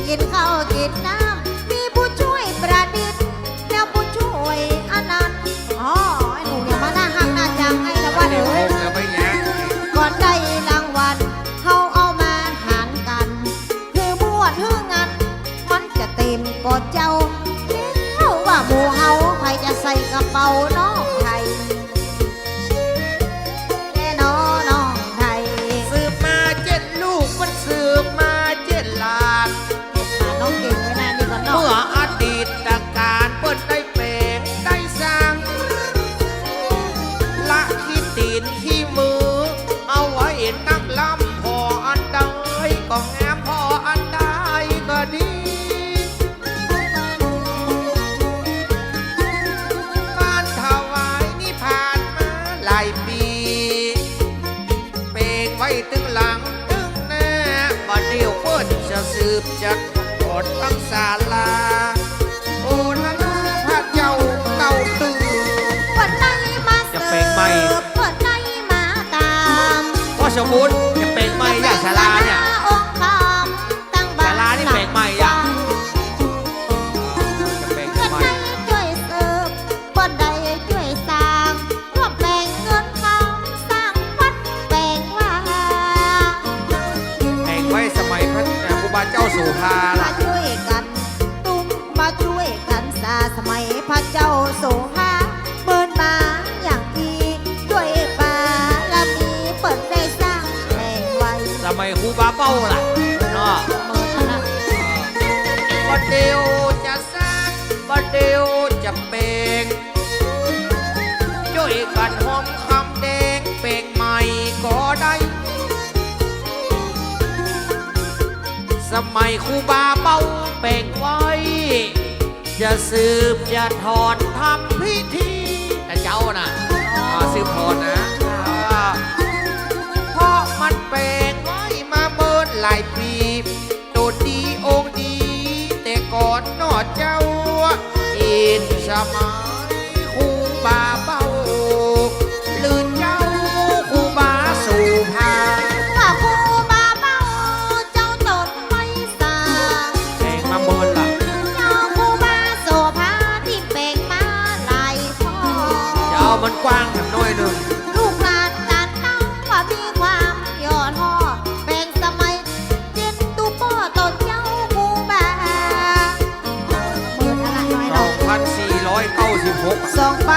กินข้าวกินน้ำมีผู้ช่วยประดิษฐ์แล้วผู้ช่วยอานันต์อ๋อไอ้หนูเนี่ยมาหน้าห้างหน้าจังไอ้ละว่า เต็ม เอ้ ถุ ย งแล้วไปแง้ง ก่อนได้รางวัลเฮาเอามาหารกัน คือมวดฮื้องัน มันจะเต็มกอดเจ้าแล้วว่าหมู่เฮาใครจะใส่กระเป๋าน้องไทยแน่นอนน้องไทย สืบมาเจ็ดลูกมันสืบมาเจ็ดหลาน มาน้องเก่งไว้นะนี่ก็น้อง เมื่ออดีตการเปิ้นได้เปลงได้สร้าง ละขี้ตีนขี้มือ เอาไว้นักล้ำพออันใดก็งามพออันใดก็ดี การถวายนี่ผ่านมาหลายปีเปลงไว้ตึงหลังตึงหน้าบัดเดียวเปิ้นจะสืบจัดกดตั้งศาลา โอ้ละนะพระเจ้าเก่าตื่น เปิดไล่มา จะ เสิ เปลงไหม ร์ฟเปิดไล่มาตาม พ่อสมบูรณ์จะเปลงไหมอย่างศาลาเนี่ย องค์คำตั้งบ้าน ศาลานี่เปลงไหมอ่ะ จะเปลง เปิด ไหม ไล่ช่วยเสิร์ฟเปิดได้ช่วยสร้างร่วมแบ่งเงินคำสร้างวัดแบ่งว่า เปลงไว้สมัยพระครูบาเจ้าโสุภา มา ล่ะ ช่วยกันตุ้มมาช่วยกันสาสมัยพระเจ้าโสภาเปิดมาอย่างดีด้วยบารมีเปิดได้สร้างแห่งไว้ สมัยครูบาเป้าล่ะเนาะ เมื่อนั้น บัดเดียวจะสร้างบัดเดียวจะเปลงช่วยกันหอมคำแดงเปลงใหม่ก็ได้ สมัยครูบาเป้าเปลงไว้ จะสืบจะถอนทำพิธีแต่เจ้าน่ะสืบถอนนะเพราะมันเปลงไว้มาเมินหลายปีโดดดีองค์ดี แต่ก่อนนอเจ้าอินสมัยครูบาเป้าลื่นเจ้าครูบาสู่พา ว่าครูบาเป้าเจ้าโต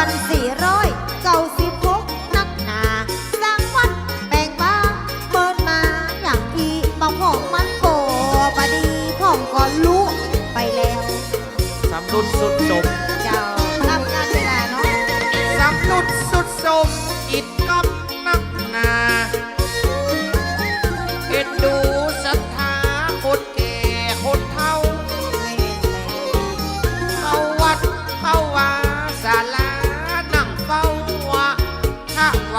2496นักหนาสร้างวัดแบ่งบ้านเปิดมาอย่างอีบางห้องมันโกบดีพ่อมก่อนรู้ไปแล้ว สำนุนสุดสม เจ้าทำงานเวลาเนาะ สำนุนสุดสมอิดกับนักหนาเอ็นดูศรัทธาคนแก่คนเฒ่า เข้าวัดเข้าวาศาลานั่งเฝ้าข้าไหว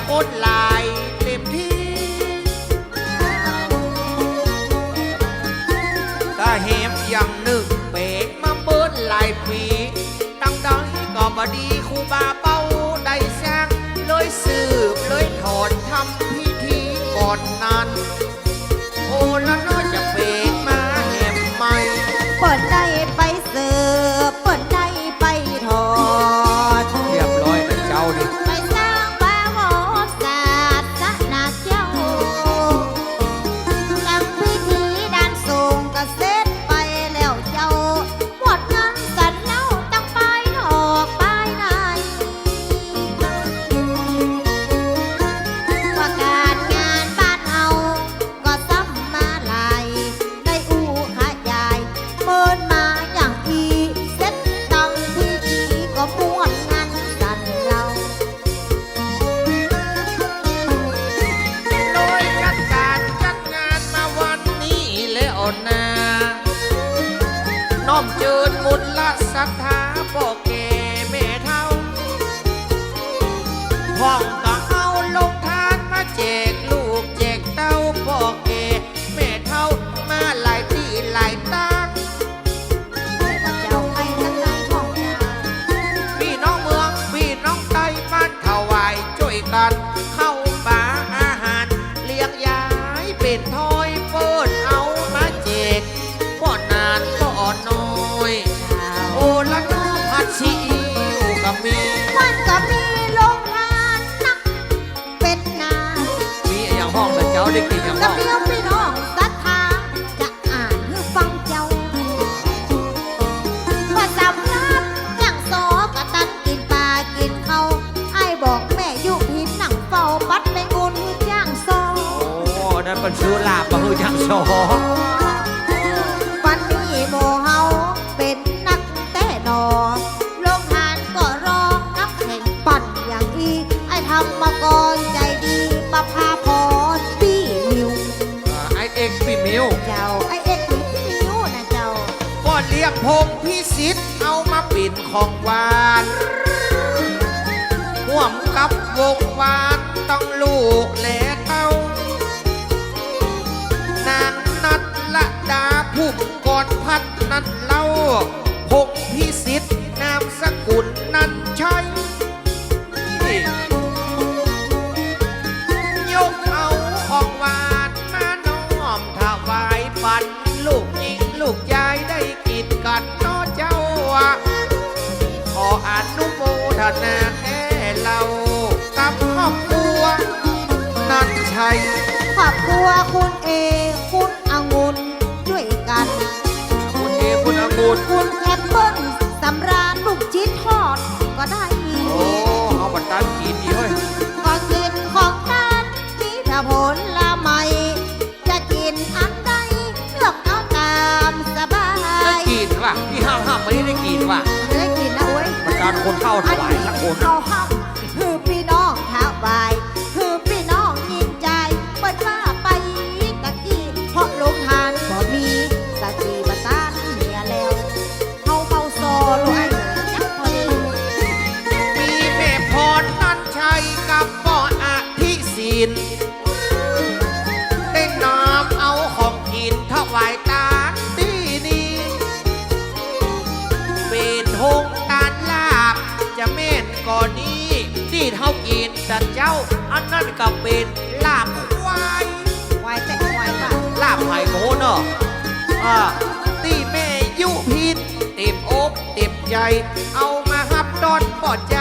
คนหลายเต็มที่ก็เหมอย่างหนึ่งเปกมาเบิ้ลหลายปีตั้งดังก็บดีครูบาเป้าได้สร้างเลยสืบเลยถอนทำพิธีก่อนนั้นโอ้แล้วน้อยจะเปกมาแหมใหม่ เปิดได้ไปเสิร์ฟเปิดได้ไปทอด เรียบร้อยนะเจ้าดิ ไปสร้างบ้าวศาสนาเจ้าตั้งพิธีด้านสูงก็เสร็จไปแล้วเจ้าหมดงานสันเล่าตั้งไปออกไปไหนว่าการงานบ้านเฮาก็ซ้ำมาหลายได้อู้ขยายเปิดมาอย่างอีเสร็จตั้งพิธีก็ม่วนงานสันเรา โดยจัดการจัดงานมาวันนี้แล้วนะน้อมเจิญมุลละศรัทธาพ่อแก่แม่เฒ่าห้องก็เอาลงทานมาแจกลูกแจกเต้าพ่อแก่แม่เฒ่ามาหลายที่หลายตั้ง เจ้าให้ทั้งในของเจ้า พี่น้องเมืองพี่น้องไต้บ้านถวายช่วยกันเข้าป่าอาหารเลี้ยงยายเป็นทอยเปิดเอามาแจกพ่อนานพ่อน้อยโอละน้องพัดชีอิวก็มี มันก็มีโรงงานนักเป็นนา มีอย่างห้องแต่เจ้าได้กินอย่าง กระ ห้อง เดียวพี่น้องศรัทธาจะอ่านให้ฟังเจ้าว่าสำนักอย่างโซกะตันกินปลากินเขาไอ้บอกแม่ยุพินหนังเฝ้าปัดแมงอุนย่างโซ โอ้นั่นเป็นชื่อลาบมาคืออย่างสอง วันนี้โมเฮาเป็นนักแต่นอโรงทานก็ร้องนับแข่งปั่นอย่างอีไอ้ทำมาก่อนใจดีประภาพรปี้มิว ไอเอ็กพี่มิว เจ้าไอเอ็กซ์พี่มิวนะเจ้า ก็เรียกพงพิสิทธิ์เอามาปิ่นของหวานห่วมกับวงหวานต้องลูกและเต้านางนัดละดาพุ่มกอดพัดนัดเล่าพงพิสิทธิ์นามสกุลนั้นใช่ยกเอาของหวานมาน้อมถวายปันลูกหญิงลูกยายได้กินกันเนาะเจ้าขออนุโมทนาแค่เรากับครอบครัวนั่นใช่ ครอบครัวคุณเอคุณองุ่นด้วยกัน คุณเอคุณองุ่น คุณแอปเปิ้ลสำราญลูกชิ้นทอดก็ได้อีก โอ้เอาบัตรตั้งกินดีเฮ้ย ก็กินของทานมีแต่ผลละไมจะกินอันใดเลือกเอาตามสบา ได้ ย กินว่ะพี่ห้ามไม่ได้กินว่ะ ได้กินนะโอ้ย ประการคนเข้าถวายสักคน เอาห้ามคือพี่น้องถวายคือพี่น้องยินใจเปิดว่าไปตะกี้เพราะลงทานบ่มีสติบัตานเมียแล้วเขาเฝ้าโซโลไอ้เลยจักพอดี มีแม่พรนั่นชัยกับพ่ออธิศินได้น้ำเอาของกินถวายตาที่นี่เป็นหงการลาบจะเม่นก่อนนี้ที่เท่ากินแต่เจ้าอันนั้นก็เป็นลาบควาย ควายแต่ควายป่ะ ลาบไผ่โมเนอะตีแม่ยุพินเต็มอกเต็มใจ เอามาหับดอนปอดใจ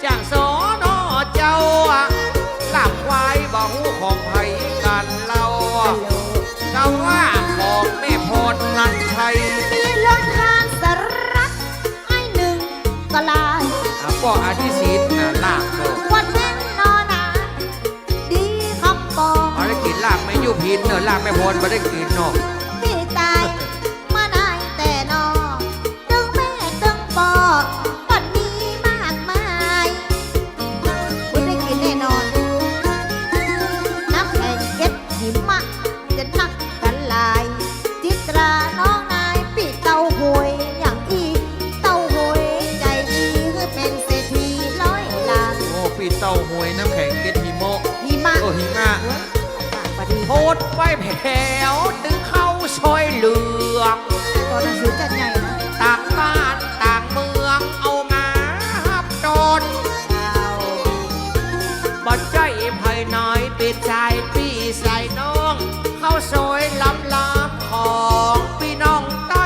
จากสอนอเจ้าลาบควายบ่หูของไผ่กันเราก็ว่าของแม่พรนันชัย มีลงทานสรักไอ้หนึ่งก็ลาย ก็อ กินเนอะลากแม่พรไม่ได้กินเนาะ พี่ตายมาได้แต่นอตึงแม่ตึงปอปันนี้มากมายคุณได้กินแน่นอน น้ำแข็งเก็ดหิมะจะนักกันลาย จิตราน้องนายปีเต้าหวยอย่างอีเต้าหวยใจดีคือเป็นเศรษฐีร้อยล้าน โอ้ปีเต้าหวยน้ำแข็งเก็ดหิมะ หิมะ โอ้หิมะ ปากปดี โพดไว้แผ่วดึงเข้าซอยเหลือง ตอนหนังสือจัดใหญ่นะ ต่างบ้านต่างเมืองเอามาฮับจน เจ้า บัดใจภายในปิดใจพี่ใส่น้อง เข้าซอยล้ำๆของพี่น้องใต้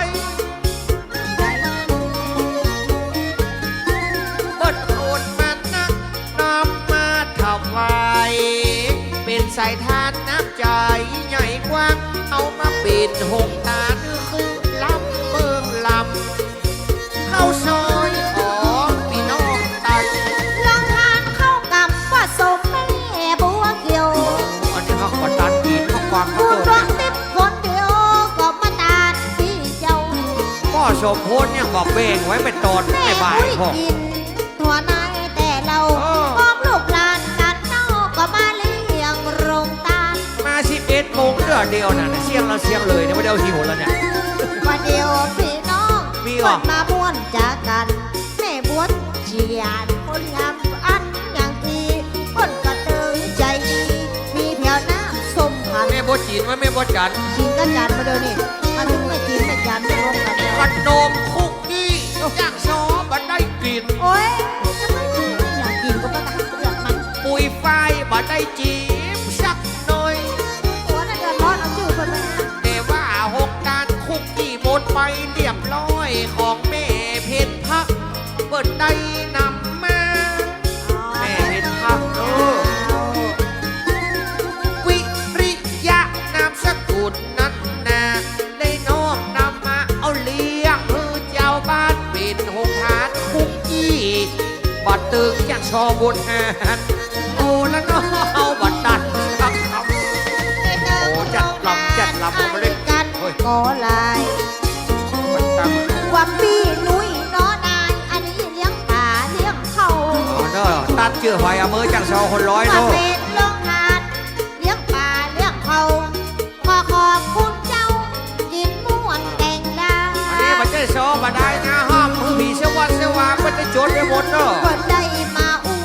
เปิดโอนมานักน้ำมาถวายเป็นสายทานน้ำใจใหญ่กว้างเอามาปิดหงตาคือล้ำเมืองลำเข้าซอยของพี่น้องใต้ ลองทานเข้ากับว่าสมแม่บัวเขียว อันนี้เขาขอตันกินเขาความ คุ เขา ณ เกิ ร้อ ด งติดคนเดียวก็มาตานพี่เจ้า พ่อสมพลยังบอกเบ่งไว้เป็นตอน แม่ ไม่บ่าย อุ้ย พ่อ กินถั่วนายแต่เรา เออ พร้อมลูกหลานกันเน่าก็มาเลี้ยงโรงตาล มา11 โมงเดียวน่ะเสียงเราเสียงเลยเนี่ยไม่ได้เอาหิวแล้วเนี่ย วันเดียวพี่น้อง มีเหรอ คนมาบ้วนจากกันแม่บวชเฉียนคนงามอันอย่างทีคนก็เติงใจดีมีแถวน้ำส้มพัน แม่บดจีนไว้แม่บดจัน กินกันจานมาเดี๋ยวนี้มาถึงไม่กินไม่จานไม่รวมกันแล้ว ขนมคุกกี้ย่างซอบันได้กิน โอ้ยจะไม่กินอยากกินก็ต้องเลือกมัน ปุยไฟบันได้จีบสักหน่อย หัวน่ะเดือดร้อนเอาชื่อคนมานะ แต่ว่าหกการคุกกี้หมดไปเรียบร้อยของแม่เพชรพักเปิดได้นำมา แม่เพชรพักวิริยะนามสกุลนั้นนาได้น้อมนำมาเอาเลี้ยงเพื่อเจ้าบ้านเป็นหงทานคุกกี้บัดตึงจากชอบนหานโอ้ละน้อเอาบัดดันครับครับ โอ้จัดลำจัดลำผมไม่ได้ กัน เฮ้ย ก็ลาย บัดตั้ง ว่าพี่นุ้ยน้อนาย อันนี้เลี้ยงป่าเลี้ยงเขา อ๋อเนอะตัดเชื่อไฟเอามือจากชอคนร้อย ว่า เนาะ เป็นเรื่องทานเลี้ยงป่าเลี้ยงเขาขอขอบคุณเจ้ากินม่วนแต่งดา อันนี้มันได้ชอมาได้นะห้ามมือผีเสวัสดิ์เสวามันได้โจทย์ไปหมดเนาะ เปิดได้มาอู้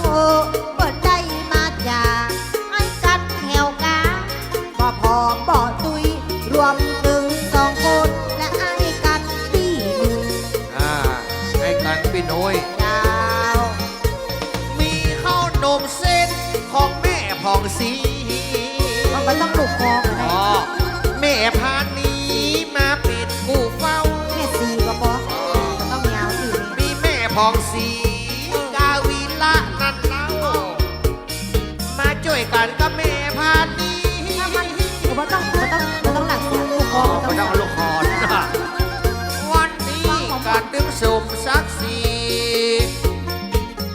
เปิดได้มาจ่าให้กันแถวกาบ่พอบ่ตุย รวมถึงสองคนและไอ้กันพี่หนึ่ง ให้กันพี่น้อย ดาว มีข้าวนมเส้นของแม่ผ่องสี มันก็ต้องลูกคอกัน อ๋อแม่พานี้มาเป็นผู้เฝ้า แค่สี่ก็พอมันต้องยาวสี่ มีแม่ผ่องสีกาวิละนันเล่ามาช่วยกันกับแม่พานี้ มันต้องหลักเสียงลูกคอ อ๋อ มัน ไม่ ต้ ต้ อ อง งเอาลูกคอนะวันนี้การดื่มสมสักสี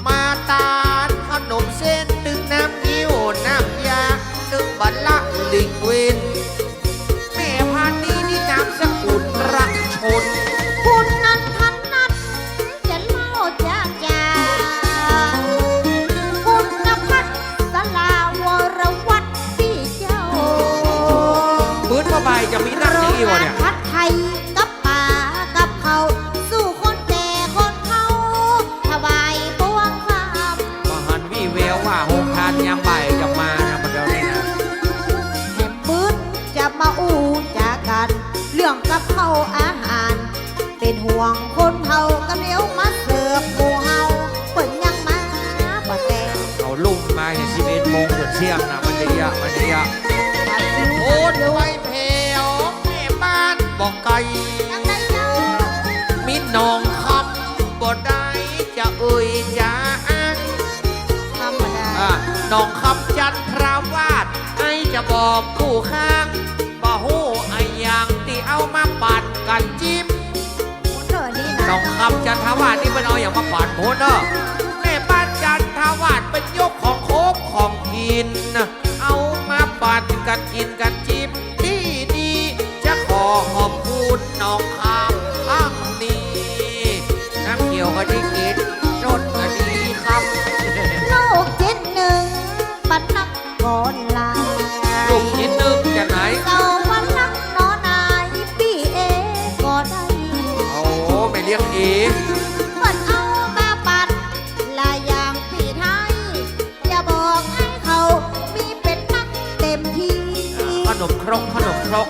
มาตานขนมเส้นดึงน้ำยิ้วน้ำยาดึงบัลละลิงเวนแม่พานี้นี่นามสกุลรักชน คุณนั้นทันนัดจะเล่าจากยาคุณนภัสสลาวรวัตรพี่เจ้า พื้นผ้าใบจะมีนักนี้วะเนี่ย ผัดไทยกับป่ากับเขาสู้คนแก่คนเขาถวายปวงค มหันวิเววว่าโฮงทานยามบ่ายจะมานะมันเดี๋ยวนี้นะ ำแหมปืนจะมาอู้จากกัน เรื่องกับเขาวอาหาร เป็นห่วงคนเฮากันเดี๋ยวมาเสิร์ฟหมู่เฮาเปิ่นยังมาบ่แต่ง เอาลุ่มมาเนี่ย11 โมงถึงเที่ยงนะมันดีอะมันดีอะโอ้ยไว้เพวแม่บ้านบอกไก่ ยังได้เจ้า มีน้องคำบ่ได้จะเอ่ยจะอ้าง ธรรมดา น้องคำจันทราวาสไอจะบอกผู้ข้างบ่ฮู้ไออย่างที่เอามาปั่นกันจิ้ม เธอนี่นะ น้องคำจันทราวาสนี่เป็นเอาอย่างมาปั่นโพนเนอะแม่บ้านจันทราวาสเป็นยกของโคบของกิน เอามาปั่นกันกินกันจิ้ม น้องข้ามข้างนี้น้ำเขียวก็ดีกินรสก็ดีครับ ลูกจิตหนึ่งปันนักก่อนลา ลูกชิ้นนึงจะไหน เจ้าปันนักนอนายพี่เอก็ได้ โอ้ไม่เลี้ยงเอง เปิดเอามาปัดลายอย่างพี่ไทยอย่าบอกให้เขามีเป็นนักเต็มที่ ขนมครกขนมครก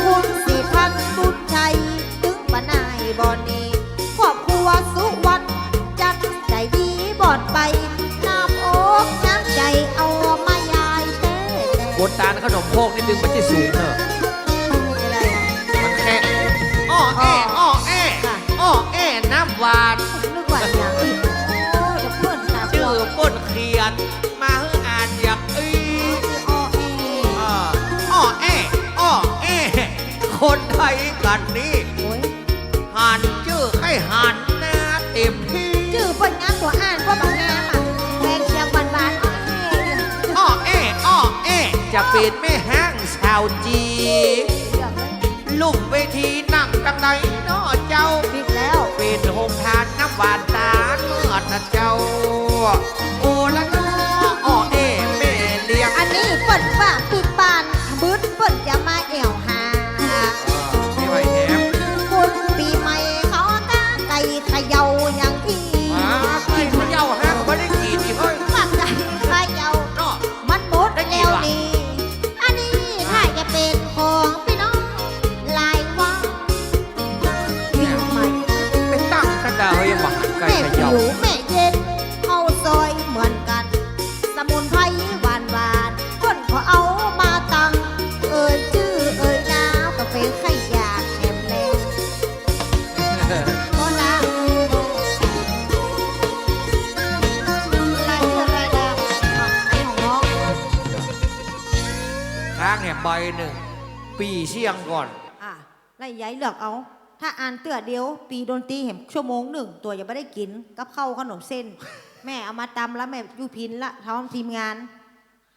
คุณสิพันบุญชัยถึงปนายบอนนี้ครอบครัวสุวรรณจัดใจดีบอดไปน้ำอกน้ำใจเอามายายเต้ บนตาลขนมโคกนิดนึงมันจะสูงเนอะ อะไรอ่ะ มันแค่อ้อแอ้อ้อแอ้อ้อแอ้น้ำหวาน นึกว่าอย่างอีกโอ้เดี๋ยวเพื่อนตา ชื่อป้นเขียนมาให้อ่านอย่างอี อ้อเอ อ้อแอ้อ้อแอ้คนไทยกันนี่ โอ้ย หันชื่อให้หันหน้าเต็มที่ ชื่อเปิ้นงามตัวอ่านว่าบางงามอ่ะแรงเชียงบานๆอ้อเอ อ้อแอ้อ้อแอ้จะเป็นแม่ห้างชาวจี เรื่องเลย ลุ่มเวทีนั่งจังไหนน้อเจ้า ปิดแล้ว เป็นโฮมทานน้ำหวานตาลเมื่อนะเจ้า โอละน้ออ้อแอ้แม่เลี้ยง อันนี้เปิ้นว่าปิดบานบึ้ดเปิ้นจะมาแอวหา ไม่ไหวแฮม คุณปีใหม่เขาตาไก่เขย่าอย่างที่ มากินเขย่าฮะไม่ได้กินอีกเฮ้ย ว่าไก่เขย่า เนาะ มันหมดแล้วนี่อันนี้ถ้าจะเป็นของพี่น้องลายวังปีใหม่ เป็นตั้งกันดาวยังบอกไก่ แม่ เข ผิ ย่าว แม่เย็นเข้าซอยเหมือนกัน สมุนไพรหวานหวานคนเขาเอามาตังเอ่ยชื่อเอ่ยนาวก็เป็นไข่ยาแหมแรงโบราณลายเชื่อรายดาวไอ้ของน้อง ค้างเนี่ยใบหนึ่ง ปีเชียงก่อน อ่ะไล่ย้ายเลือกเอา ถ้าอ่านเตือเดียว ปีดนตรีเห็นชั่วโมงหนึ่ง ตัวยังไม่ได้กินกับข้าวขนมเส้น แม่เอามาตำแล้วแม่ยูพินละท้องทีมงาน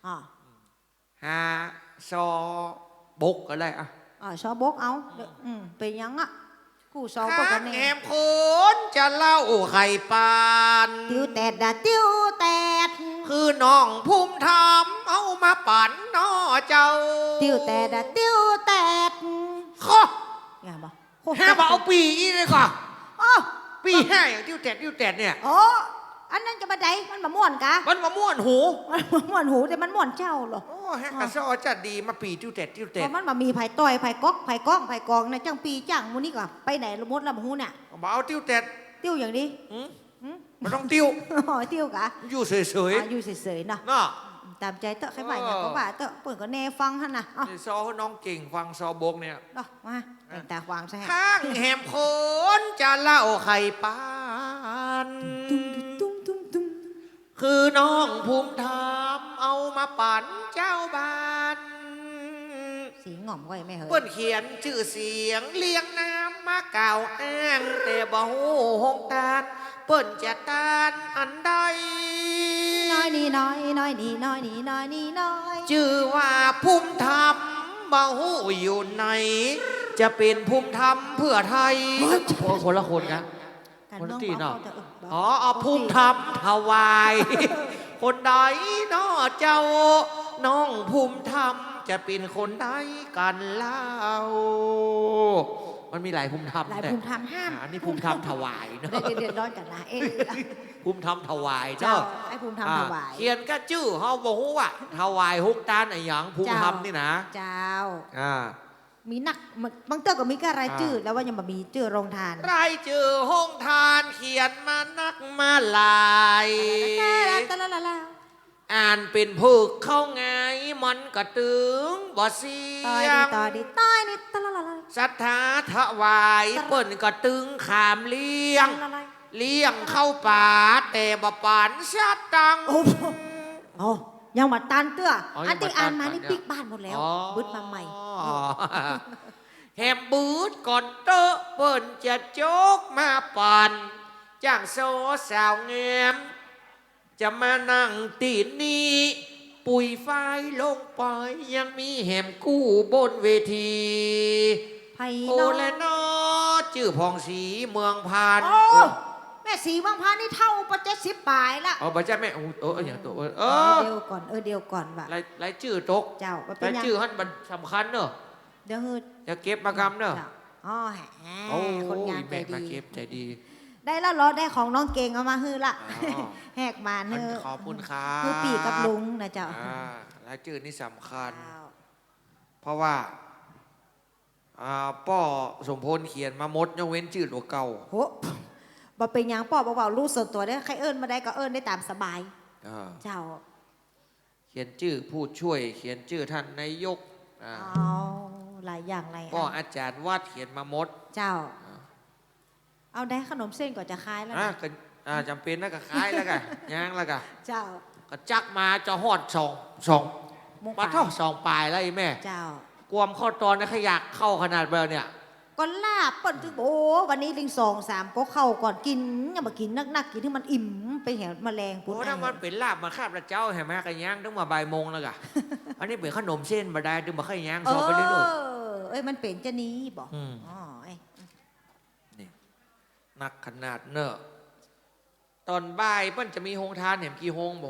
อ่า หาซอบกก็ได้อะ ชอบกเอาเดี๋ยวเป็นยังอ่ะกูสองป ข้าก กัน ง แน่ แหมคนจะเล่าไข่ปาน ติ้วแตดดาติ้วแตด คือน้องภูมิธรรมเอามาปั่นน้อเจ้า ติ้วแตดดาติ้วแตด ข้อ อย่าบอก ห้าบเอาปีอีเลยก่อน อ๋อ ปีห้าอย่างติ้วแตดเนี่ย อ๋ออันนั้นจะมาไดมันมาม่วนกะ มันมาม่วนหู มันมาม่วนหูแต่มันม่วนเจ้าเหรอ โอ้แฮกกระซอจัดดีมาปีติ้วแตด เพราะมันมามีไผ่ต่อยไผ่ก๊อกไผ่ก้องไผ่กองนะจังปีจังมูนี่ก่อนไปไหนละมดละหูเนี่ย มาเอาติ้วแตด ติ้วอย่างนี้ มันต้องติ้ว อ๋อติ้วกะ อยู่เฉย อยู่เฉยๆเนาะ ๆเนาะ ตามใจเตอะใครบ่ายเนี่ยก็ว่าเตอะเปิดก็แน่ฟังฮะนะอ๋อ ซอน้องเก่งฟังซอบกเนี่ย เนาะมาแต่งตาควางใช่ไหม ข้างแหมคนจะเล่าไข่ปาน ตุ้มตุ้มตุ้ม คือน้องภูมิธรรมเอามาปั่นเจ้าบ้าน สีหง่อมก็ยังไม่เห็น เปิ้นเขียนชื่อเสียงเลี้ยงน้ำมาเก่าวอ้างแต่บ่ฮู้หงตานเปิ้นจะตานอันใด น้อยนี่น้อยน้อยนี่น้อยนี่น้อยนี่น้อย ชื่อว่าภูมิธรรมบ่ฮู้อยู่ไหน จะเป็นภูมิธรรมเพื่อไทยคนละคนกัน การ คน เมือง ที่เนาะ เบาๆเถอะ อ๋อเอาภูมิธรรมถวาย คนใดเนาะเจ้า น้องภูมิธรรมจะเป็นคนใดกันเล่า มันมีหลายภูมิธรรม หลาย แต่ ภูมิธรรมห้าม อันนี้ภูมิธรรมถวายเนาะ เดี๋ยวร้อนกันนะเอ๊ะ ภูมิธรรมถวาย เจ้า เนาะ ไอ้ภูมิธรรมถวาย เขียนก็ชื่อเฮาบอกว่าถวายฮุกตานไอ้หยังภูมิธรรมนี่นะ เจ้า อ่า มีนักบางเตอร์ก็มีก็รายชื่อ แล้วว่ายังมามีชื่อโรงทาน รายชื่อห้องทานเขียนมานักมาหลาย อ่านเป็นพึกเข้าไงมันกระตึงบ่เสี ต่อย ย ดี ง ต่อดีต่อยนี่ตะละละ ศรัทธาถวายเปิ้นกระตึงขามเลี้ยง เลี้ยงเข้าป่าแต่บ่ปานชาติตัง โอ้โหยังมาตันเตื้อ อ๋อยั อัน ง ที่ มาตัน อ่านมานี่ เนี่ย ปิกบ้านหมดแล้ว อ๋อ บึดมาใหม่ แฮมบูดก่อนเตอะเปิ้นจะโจกมาปั่นจ้างโซสาวงามจะมานั่งตีนี่ ปุ๋ยไฟลงไปยังมีแหมกู้บนเวที ไผ่ โอ น้อง และนอชื่อพองศรีเมืองพาน โอ้แม่สีบางพานี่เท่าประเจ็ดสิบปลายละ เอาบัจจ้าแม่อย่างตัวเดียวก่อนเดียวก่อนว่ะ ไรชื่อตก เจ้าว่าเป็ ไร นยัง ชื่อฮั่นมันสำคัญเนอะ เดี๋ยวฮืด จะเก็บมากรรมเนอะ จ้อ๋อแห โอ้ มคนงานใจ แม่มา ดี เก็บใจดี ได้แล้วเหรอได้ของน้องเก่งเอามาฮือละ อ๋อ แหกมาเนื้อ ขอบคุณครับ ฮือปีกับลุงนะเจ้า รายชื่อนี่สำคัญ เจ้า เพราะว่าป้อสมพลเขียนมามดยกเว้นชื่อตัวเก่า โหบ่เป็นหยังป้อบ่เว้ารู้ส่วนตัวได้อใครเอิ้นมาได้ก็เอิ้นได้ตามสบาย อ่า เจ้า เขียนชื่อผู้ช่วย เขียนชื่อท่านนายก เอาหลายอย่างหลาย ป้อ อัน อาจารย์วัดเขียนมามด เจ้า เอาได้ขนมเส้นก่อนจะคายแล้วนะ ก็จำเป็นนะก็ขายแล้วกันย่างแล้วกัน เจ้า ก็จักมาจะหอดสอง มุก มาเท่าสองปลายแล้วไอ้แม่ เจ้า กวมเข้าตอนนะขยักเข้าขนาดเบลเนี่ย ก็ลาบเปิ้นถึงโอ้วันนี้ลิง2-3ก็เข้าก่อนกินอย่ามากินนักๆกินที่มันอิ่มไปแหวแมลงปุ่น โอ้ถ้ามันเป็นลาบมาคาบพระเจ้าเห็นไหมกันย่างต้องมาบ่ายโมงแล้วกะ อันนี้เป็นขนมเส้นมาได้ดึงมาขย่างซอไปเรื่อย เอ้ยมันเป็นจะนี้บอก อืม อ๋อเอ้ย ๆนี่หนักขนาดเนอะตอนบ่ายเปิ้นจะมีโฮงทานเห็นกี่โฮงโม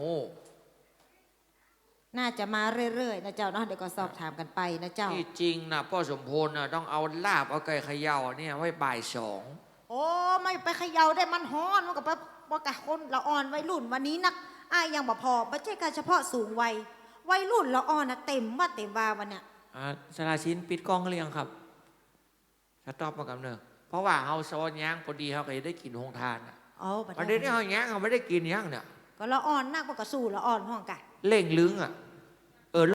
น่าจะมาเรื่อยๆนะเจ้าเนาะเดี๋ยวก็สอบถามกันไปนะเจ้า ที่จริงนะพ่อสมพลนะต้องเอาลาบเอาไก่เขย่าเนี่ยไว้บ่ายสอง โอ้ไม่ไปเขย่าได้มันฮ้อนมันก็ไปบอกกับคนละอ่อนวัยรุ่นวันนี้นักอ้ายยังบ่พอไม่ใช่การเฉพาะสูงวัยวัยรุ่นละอ่อนนะเต็มว่าวันเนี้ย สลาชินปิดกล้องหรือยังครับสต็อปมากับเนอะเพราะว่าเฮาซ้อนย่างพอดีเฮาก็จะได้กินโฮงทานอ่ะ อ๋อบัด ประเด็นนี้เฮาย่างเฮาไม่ได้กินย่างเนี่ย ก็ละอ่อนนักมันก็สู้ละอ่อนห้องกัน เล่งลึงอ่ะ